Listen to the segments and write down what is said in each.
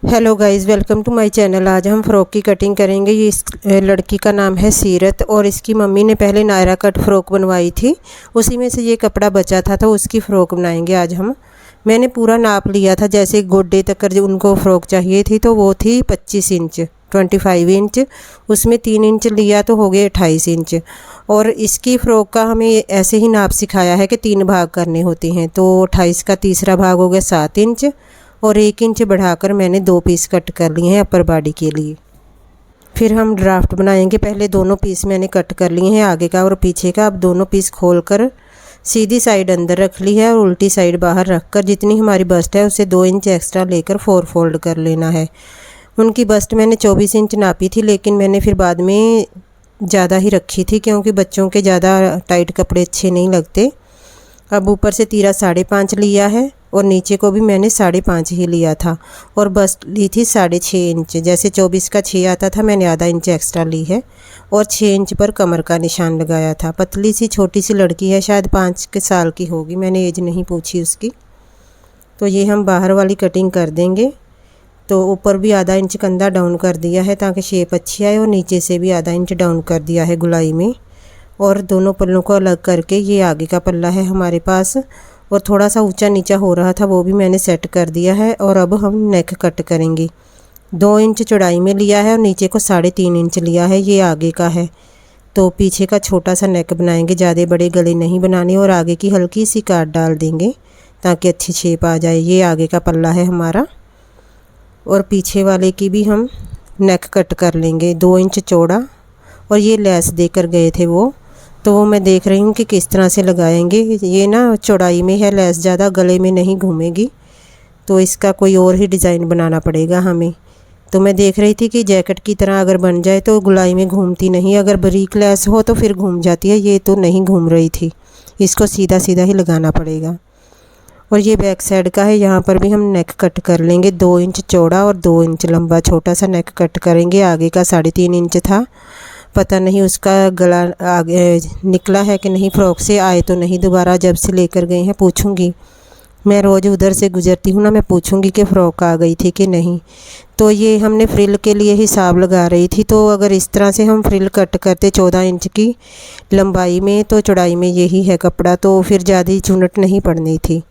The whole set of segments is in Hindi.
Hello guys, welcome to my channel. आज हम फ़्रॉक की कटिंग करेंगे। ये इस लड़की का नाम है सीरत और इसकी मम्मी ने पहले नायरा कट फ़्रॉक बनवाई थी, उसी में से ये कपड़ा बचा था तो उसकी फ़्रॉक बनाएंगे आज हम। मैंने पूरा नाप लिया था, जैसे गोडे तक जो उनको फ़्रॉक चाहिए थी तो वो थी 25 इंच 25 इंच, उसमें 3 इंच लिया तो हो गए 28 इंच। और इसकी फ़्रॉक का हमें ऐसे ही नाप सिखाया है कि 3 भाग करने होते हैं, तो 28 का तीसरा भाग हो गया 7 इंच और 1 इंच बढ़ाकर मैंने 2 पीस कट कर लिए हैं अपर बॉडी के लिए। फिर हम ड्राफ्ट बनाएंगे। पहले दोनों पीस मैंने कट कर लिए हैं, आगे का और पीछे का। अब दोनों पीस खोलकर सीधी साइड अंदर रख ली है और उल्टी साइड बाहर रखकर जितनी हमारी बस्ट है उसे 2 इंच एक्स्ट्रा लेकर 4 फोल्ड कर लेना है। उनकी बस्ट मैंने 24 इंच नापी थी, लेकिन मैंने फिर बाद में ज़्यादा ही रखी थी क्योंकि बच्चों के ज़्यादा टाइट कपड़े अच्छे नहीं लगते। अब ऊपर से तीरा 5.5 लिया है और नीचे को भी मैंने 5.5 ही लिया था और बस्ट ली थी 6.5 इंच। जैसे 24 का 6 आता था, मैंने आधा इंच एक्स्ट्रा ली है और 6 इंच पर कमर का निशान लगाया था। पतली सी छोटी सी लड़की है, शायद 5 के साल की होगी, मैंने एज नहीं पूछी उसकी। तो ये हम बाहर वाली कटिंग कर देंगे। तो ऊपर भी आधा इंच कंधा डाउन कर दिया है ताकि शेप अच्छी आए और नीचे से भी आधा इंच डाउन कर दिया है गुलाई में। और दोनों पल्लों को अलग करके ये आगे का पल्ला है हमारे पास और थोड़ा सा ऊंचा नीचा हो रहा था वो भी मैंने सेट कर दिया है। और अब हम नेक कट करेंगे। 2 इंच चौड़ाई में लिया है और नीचे को 3.5 इंच लिया है, ये आगे का है। तो पीछे का छोटा सा नेक बनाएंगे, ज़्यादा बड़े गले नहीं बनाने और आगे की हल्की सी काट डाल देंगे ताकि अच्छी शेप आ जाए। ये आगे का पल्ला है हमारा और पीछे वाले की भी हम नेक कट कर लेंगे 2 इंच चौड़ा। और ये लेस देकर गए थे वो, तो वो मैं देख रही हूँ कि किस तरह से लगाएंगे। ये ना चौड़ाई में है लेस, ज़्यादा गले में नहीं घूमेगी, तो इसका कोई और ही डिज़ाइन बनाना पड़ेगा हमें। तो मैं देख रही थी कि जैकेट की तरह अगर बन जाए तो गुलाई में घूमती नहीं, अगर बारीक लेस हो तो फिर घूम जाती है। ये तो नहीं घूम रही थी, इसको सीधा सीधा ही लगाना पड़ेगा। और ये बैक साइड का है, यहाँ पर भी हम नेक कट कर लेंगे 2 इंच चौड़ा और 2 इंच लंबा छोटा सा नेक कट करेंगे। आगे का 3.5 इंच था, पता नहीं उसका गला आगे निकला है कि नहीं, फ्रॉक से आए तो नहीं, दोबारा जब से लेकर गए हैं पूछूंगी। मैं रोज़ उधर से गुजरती हूँ ना, मैं पूछूंगी कि फ़्रॉक आ गई थी कि नहीं। तो ये हमने फ्रिल के लिए हिसाब लगा रही थी, तो अगर इस तरह से हम फ्रिल कट करते 14 इंच की लंबाई में तो चौड़ाई में यही है कपड़ा, तो फिर ज़्यादा चुनट नहीं पड़नी थी।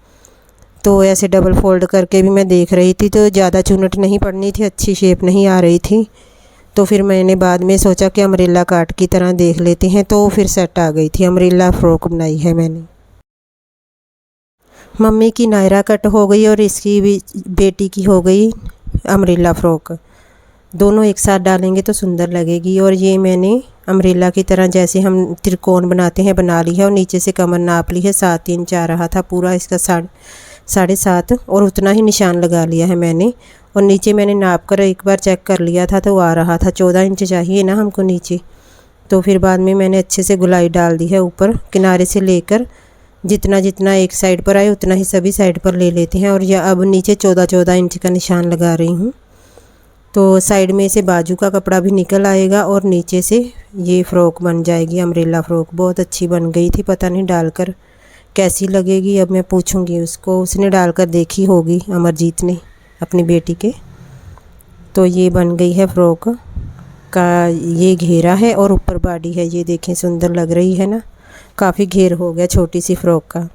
तो ऐसे डबल फोल्ड करके भी मैं देख रही थी तो ज़्यादा चुनट नहीं पड़नी थी, अच्छी शेप नहीं आ रही थी। तो फिर मैंने बाद में सोचा कि अम्ब्रेला काट की तरह देख लेते हैं, तो फिर सेट आ गई थी। अम्ब्रेला फ़्रॉक बनाई है मैंने। मम्मी की नायरा कट हो गई और इसकी भी बेटी की हो गई अम्ब्रेला फ़्रॉक। दोनों एक साथ डालेंगे तो सुंदर लगेगी। और ये मैंने अम्ब्रेला की तरह जैसे हम त्रिकोण बनाते हैं बना ली है और नीचे से कमर नाप ली है। 7 इंच आ रहा था पूरा इसका 7.5 और उतना ही निशान लगा लिया है मैंने। और नीचे मैंने नाप कर एक बार चेक कर लिया था तो आ रहा था 14 इंच चाहिए ना हमको नीचे। तो फिर बाद में मैंने अच्छे से गुलाई डाल दी है ऊपर किनारे से लेकर, जितना जितना एक साइड पर आए उतना ही सभी साइड पर ले लेते हैं। और यह अब नीचे 14 इंच का निशान लगा रही हूँ। तो साइड में से बाजू का कपड़ा भी निकल आएगा और नीचे से ये फ़्रॉक बन जाएगी अम्ब्रेला फ़्रॉक। बहुत अच्छी बन गई थी, पता नहीं डालकर कैसी लगेगी, अब मैं पूछूंगी उसको। उसने डालकर देखी होगी अमरजीत ने अपनी बेटी के। तो ये बन गई है फ़्रॉक का, ये घेरा है और ऊपर बॉडी है। ये देखें सुंदर लग रही है ना, काफ़ी घेर हो गया छोटी सी फ़्रॉक का।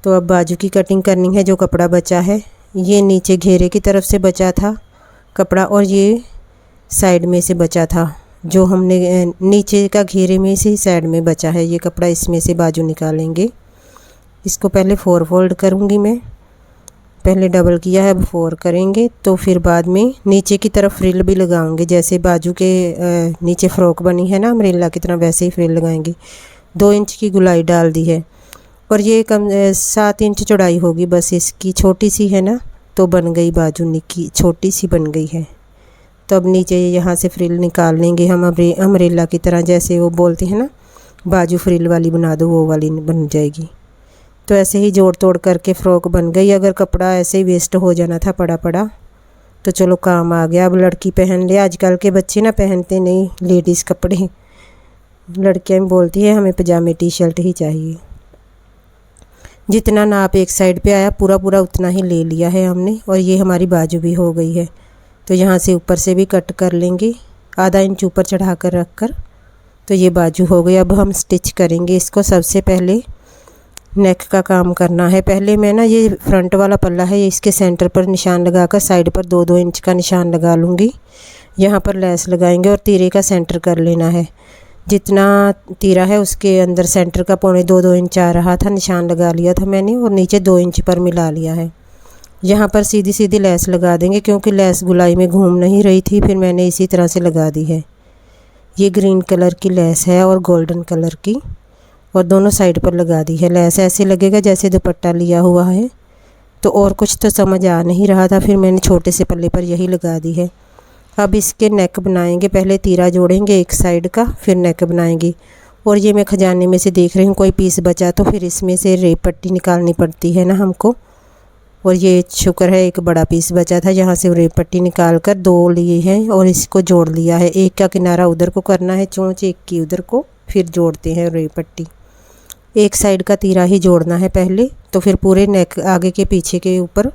तो अब बाजू की कटिंग करनी है। जो कपड़ा बचा है ये नीचे घेरे की तरफ से बचा था कपड़ा और ये साइड में से बचा था, जो हमने नीचे का घेरे में से साइड में बचा है ये कपड़ा, इसमें से बाजू निकालेंगे। इसको पहले 4 फोल्ड करूँगी मैं, पहले डबल किया है अब 4 करेंगे। तो फिर बाद में नीचे की तरफ फ्रिल भी लगाऊंगे, जैसे बाजू के नीचे फ़्रॉक बनी है ना अम्ब्रेला की तरह, वैसे ही फ्रिल लगाएंगे। 2 इंच की गुलाई डाल दी है और ये 7 इंच चौड़ाई होगी बस इसकी, छोटी सी है ना, तो बन गई बाजू निकी छोटी सी बन गई है। तो अब नीचे यहाँ से फ्रिल निकाल लेंगे हम अम्ब्रेला की तरह, जैसे वो बोलते हैं ना बाजू फ्रिल वाली बना दो, वो वाली बन जाएगी। तो ऐसे ही जोड़ तोड़ करके फ़्रॉक बन गई। अगर कपड़ा ऐसे ही वेस्ट हो जाना था पड़ा पड़ा तो चलो काम आ गया, अब लड़की पहन ले। आजकल के बच्चे ना पहनते नहीं लेडीज़ कपड़े, लड़कियाँ बोलती है हमें पजामे टी शर्ट ही चाहिए। जितना नाप एक साइड पे आया पूरा पूरा उतना ही ले लिया है हमने। और ये हमारी बाजू भी हो गई है। तो यहाँ से ऊपर से भी कट कर लेंगे, आधा इंच ऊपर चढ़ा कर रख कर। तो ये बाजू हो गई। अब हम स्टिच करेंगे इसको। सबसे पहले नेक का काम करना है। पहले मैं ना ये फ्रंट वाला पल्ला है, इसके सेंटर पर निशान लगाकर साइड पर 2-2 इंच का निशान लगा लूँगी। यहाँ पर लेस लगाएंगे और तीरे का सेंटर कर लेना है। जितना तीरा है उसके अंदर सेंटर का 2.25 इंच आ रहा था, निशान लगा लिया था मैंने और नीचे 2 इंच पर मिला लिया है। यहाँ पर सीधी सीधी लेस लगा देंगे, क्योंकि लेस गुलाई में घूम नहीं रही थी, फिर मैंने इसी तरह से लगा दी है। ये ग्रीन कलर की लेस है और गोल्डन कलर की, और दोनों साइड पर लगा दी है लेस। ऐसे लगेगा जैसे दुपट्टा लिया हुआ है। तो और कुछ तो समझ आ नहीं रहा था, फिर मैंने छोटे से पल्ले पर यही लगा दी है। अब इसके नेक बनाएंगे। पहले तीरा जोड़ेंगे एक साइड का, फिर नेक बनाएंगे। और ये मैं खजाने में से देख रही हूँ कोई पीस बचा, तो फिर इसमें से रेप पट्टी निकालनी पड़ती है ना हमको। और ये शुक्र है एक बड़ा पीस बचा था, यहाँ से रेप पट्टी निकाल कर 2 लिए हैं और इसको जोड़ लिया है। एक का किनारा उधर को करना है चोंच, एक की उधर को, फिर जोड़ते हैं रेप पट्टी। एक साइड का तीरा ही जोड़ना है पहले, तो फिर पूरे नेक आगे के पीछे के ऊपर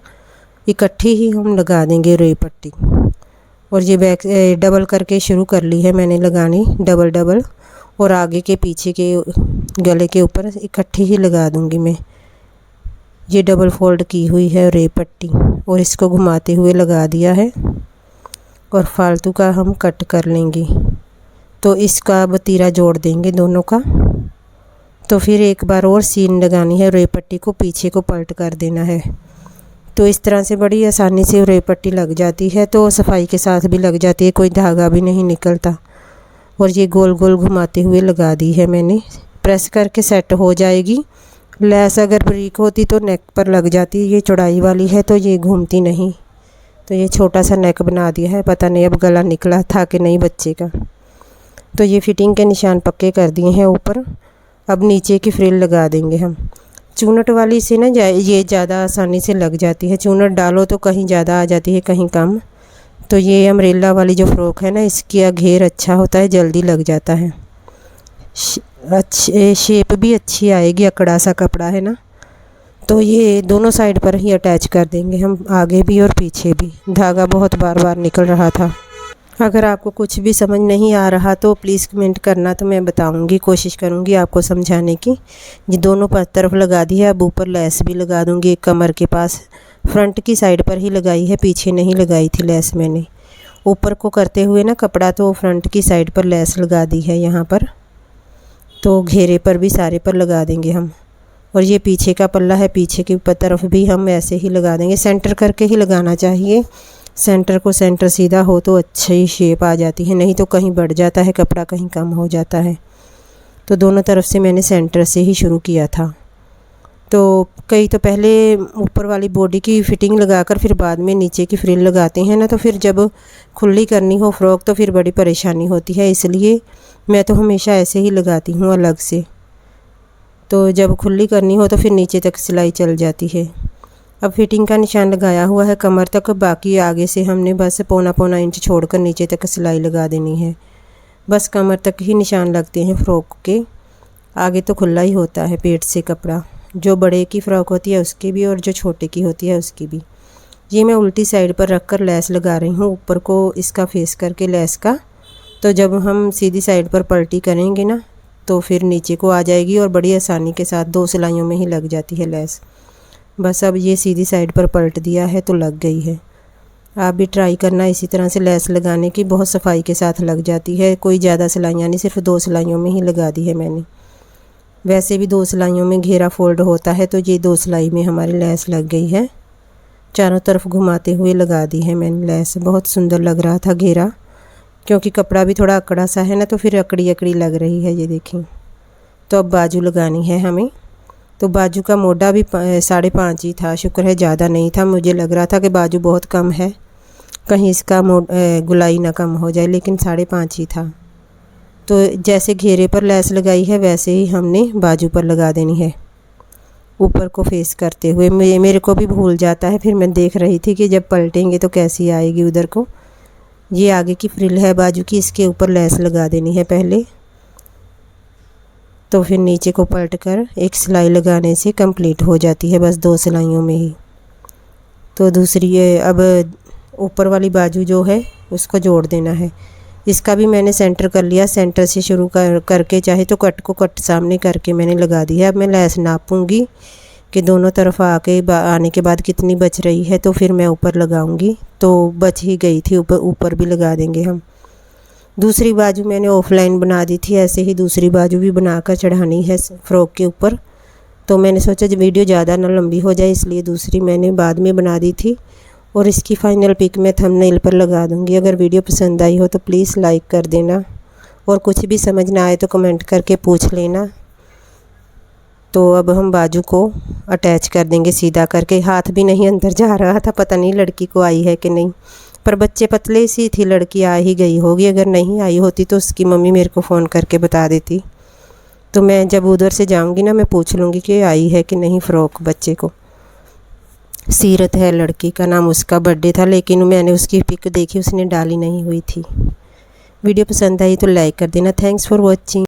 इकट्ठी ही हम लगा देंगे रेप पट्टी। और ये बैक डबल करके शुरू कर ली है मैंने लगानी, डबल डबल, और आगे के पीछे के गले के ऊपर इकट्ठी ही लगा दूंगी मैं। ये डबल फोल्ड की हुई है रेप पट्टी और इसको घुमाते हुए लगा दिया है। और फालतू का हम कट कर लेंगे। तो इसका अब तीरा जोड़ देंगे दोनों का। तो फिर एक बार और सीन लगानी है, रेप पट्टी को पीछे को पलट कर देना है। तो इस तरह से बड़ी आसानी से रेप पट्टी लग जाती है, तो सफाई के साथ भी लग जाती है, कोई धागा भी नहीं निकलता। और ये गोल गोल घुमाते हुए लगा दी है मैंने। प्रेस करके सेट हो जाएगी। लेस अगर बारीक होती तो नेक पर लग जाती, ये चौड़ाई वाली है तो ये घूमती नहीं। तो ये छोटा सा नेक बना दिया है, पता नहीं अब गला निकला था कि नहीं बच्चे का। तो ये फिटिंग के निशान पक्के कर दिए हैं ऊपर। अब नीचे की फ्रिल लगा देंगे हम। चूनट वाली से ना ये ज़्यादा आसानी से लग जाती है। चूनट डालो तो कहीं ज़्यादा आ जाती है, कहीं कम। तो ये अम्ब्रेला वाली जो फ्रॉक है ना, इसका घेर अच्छा होता है, जल्दी लग जाता है। अच्छे शेप भी अच्छी आएगी, अकड़ा सा कपड़ा है ना। तो ये दोनों साइड पर ही अटैच कर देंगे हम, आगे भी और पीछे भी। धागा बहुत बार बार निकल रहा था। अगर आपको कुछ भी समझ नहीं आ रहा तो प्लीज़ कमेंट करना, तो मैं बताऊंगी, कोशिश करूंगी आपको समझाने की। ये दोनों तरफ लगा दी है। अब ऊपर लेस भी लगा दूंगी एक कमर के पास। फ्रंट की साइड पर ही लगाई है, पीछे नहीं लगाई थी लेस मैंने। ऊपर को करते हुए ना कपड़ा, तो फ्रंट की साइड पर लेस लगा दी है यहाँ पर। तो घेरे पर भी सारे पर लगा देंगे हम। और ये पीछे का पल्ला है, पीछे की तरफ भी हम ऐसे ही लगा देंगे। सेंटर करके ही लगाना चाहिए। सेंटर सीधा हो तो अच्छी शेप आ जाती है, नहीं तो कहीं बढ़ जाता है कपड़ा, कहीं कम हो जाता है। तो दोनों तरफ से मैंने सेंटर से ही शुरू किया था। तो कई तो पहले ऊपर वाली बॉडी की फिटिंग लगाकर फिर बाद में नीचे की फ्रिल लगाते हैं ना, तो फिर जब खुली करनी हो फ्रॉक तो फिर बड़ी परेशानी होती है। इसलिए मैं तो हमेशा ऐसे ही लगाती हूँ अलग से। तो जब खुली करनी हो तो फिर नीचे तक सिलाई चल जाती है। अब फिटिंग का निशान लगाया हुआ है कमर तक, बाकी आगे से हमने बस 1.25 इंच छोड़कर नीचे तक सिलाई लगा देनी है। बस कमर तक ही निशान लगते हैं फ़्रॉक के, आगे तो खुला ही होता है पेट से कपड़ा। जो बड़े की फ़्रॉक होती है उसकी भी और जो छोटे की होती है उसकी भी। ये मैं उल्टी साइड पर रख कर लेस लगा रही हूँ, ऊपर को इसका फेस करके लेस का। तो जब हम सीधी साइड पर पलटी करेंगे ना, तो फिर नीचे को आ जाएगी और बड़ी आसानी के साथ 2 सिलाइयों में ही लग जाती है लेस। बस अब ये सीधी साइड पर पलट दिया है तो लग गई है। आप भी ट्राई करना इसी तरह से लेस लगाने की, बहुत सफाई के साथ लग जाती है। कोई ज़्यादा सिलाइयाँ नहीं, सिर्फ 2 सिलाइयों में ही लगा दी है मैंने। वैसे भी 2 सिलाइयों में घेरा फोल्ड होता है, तो ये 2 सिलाई में हमारी लेस लग गई है। चारों तरफ घुमाते हुए लगा दी है मैंने लेस। बहुत सुंदर लग रहा था घेरा, क्योंकि कपड़ा भी थोड़ा अकड़ा सा है ना, तो फिर अकड़ी अकड़ी लग रही है। ये देखें। तो अब बाजू लगानी है हमें। तो बाजू का मोटा भी 5.5 ही था, शुक्र है ज़्यादा नहीं था। मुझे लग रहा था कि बाजू बहुत कम है, कहीं इसका गुलाई ना कम हो जाए, लेकिन 5.5 ही था। तो जैसे घेरे पर लेस लगाई है वैसे ही हमने बाजू पर लगा देनी है, ऊपर को फेस करते हुए। मेरे को भी भूल जाता है, फिर मैं देख रही थी कि जब पलटेंगे तो कैसी आएगी उधर को। ये आगे की फ्रिल है बाजू की, इसके ऊपर लेस लगा देनी है पहले। तो फिर नीचे को पलट कर एक सिलाई लगाने से कंप्लीट हो जाती है, बस 2 सिलाइयों में ही। तो दूसरी अब ऊपर वाली बाजू जो है उसको जोड़ देना है। इसका भी मैंने सेंटर कर लिया। सेंटर से शुरू करके चाहे तो कट को कट सामने करके मैंने लगा दिया। अब मैं लेस नापूंगी कि दोनों तरफ आने के बाद कितनी बच रही है, तो फिर मैं ऊपर लगाऊंगी। तो बच ही गई थी, ऊपर भी लगा देंगे हम। दूसरी बाजू मैंने ऑफलाइन बना दी थी, ऐसे ही दूसरी बाजू भी बनाकर चढ़ानी है फ़्रॉक के ऊपर। तो मैंने सोचा जब वीडियो ज़्यादा ना लंबी हो जाए, इसलिए दूसरी मैंने बाद में बना दी थी। और इसकी फ़ाइनल पिक मैं थंबनेल पर लगा दूँगी। अगर वीडियो पसंद आई हो तो प्लीज़ लाइक कर देना, और कुछ भी समझ ना आए तो कमेंट करके पूछ लेना। तो अब हम बाजू को अटैच कर देंगे सीधा करके। हाथ भी नहीं अंदर जा रहा था, पता नहीं लड़की को आई है कि नहीं, पर बच्चे पतले सी थी, लड़की आ ही गई होगी। अगर नहीं आई होती तो उसकी मम्मी मेरे को फ़ोन करके बता देती। तो मैं जब उधर से जाऊंगी ना, मैं पूछ लूँगी कि आई है कि नहीं फ़्रॉक बच्चे को। सीरत है लड़की का नाम, उसका बर्थडे था, लेकिन मैंने उसकी पिक देखी, उसने डाली नहीं हुई थी। वीडियो पसंद आई तो लाइक कर देना। Thanks for watching.